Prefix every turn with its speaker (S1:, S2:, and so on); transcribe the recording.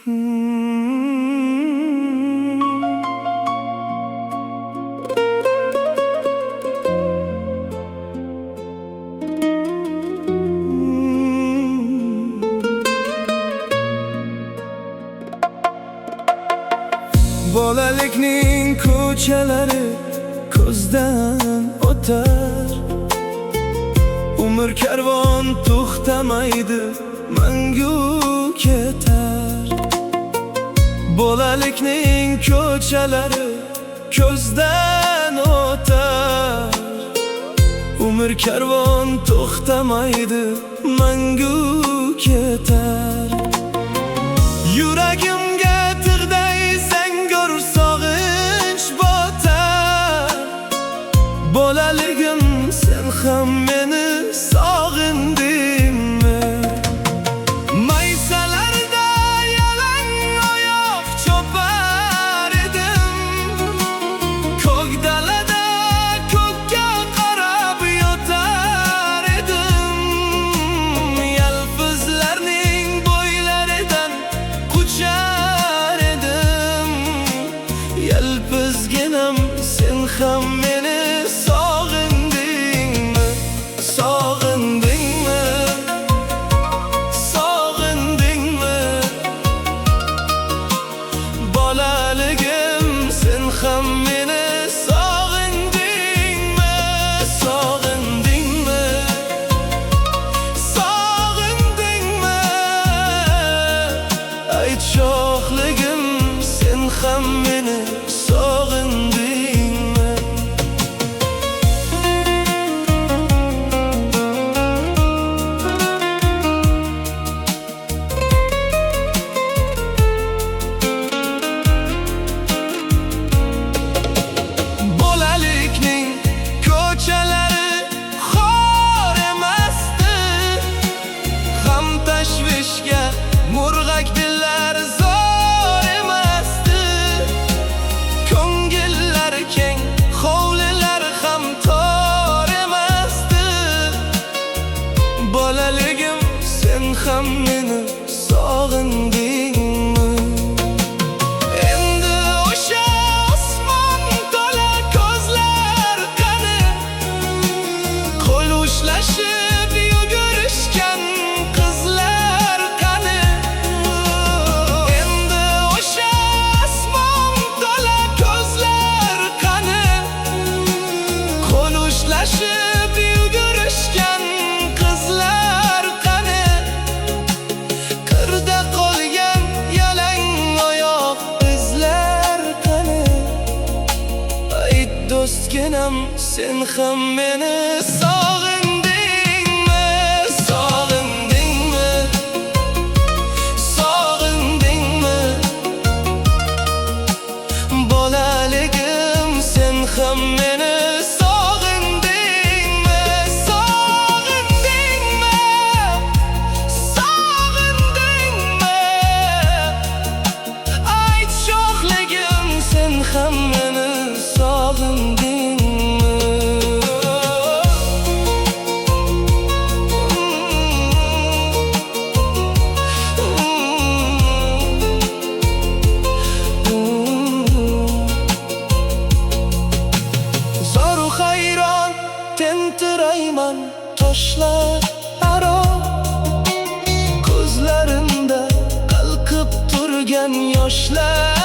S1: Bolalikning ko'chalari ko'zdan o'tar. Umr karvon to'xtamaydi, mangu ketar. Bolalikning ko'chalari ko'zdan o'tar. Umr karvon to'xtamaydi, mangu ketar. Yuragimga tig'day zangor sog'inch botar. Bolaligim, sen ham meni sog'indingmi? Maysalarda yalang oyoq chopar edim. Ko'k dalada ko'kka qarab yotar edim. Yalpizlarning bo'ylaridan quchar edim. Yalpizginam, sen ham meni sog'indingmi? Sog'indingmi? Sog'indingmi? Bolaligim, sen ham meni sog'indingmi? Sog'indingmi? Sog'indingmi? Ayt sho'xligim, sen ham meni sog'indingmi? Bolalikning ko'chalari xor emasdi. G'am tashvishga murg'ak dillar zor emasdi. Ko'ngillar keng, hovlilar ham tor emasdi. Bolaligim, sen ham meni sog'indingmi? Endi o'sha osmon to'la ko'zlar qani? Qo'l ushlashib yugurishgan qizlar qani? Endi o'sha osmon to'la ko'zlar qani? Qo'l ushlashib yugurishgan qizlar qani? Qirda qolgan yalang oyoq izlar qani? Ayt do'stginam, sen ham meni sog'indingmi? Sog'indingmi? Sog'indingmi? Bolaligim, sen ham meni sog'indingmi? Sog'indingmi? Sog'indingmi? Ayt sho'xligim, sen ham meni sog'indingmi? Zoru hayron tentirayman toshlar aro. Ko'zlarimda qalqib turgan yoshlar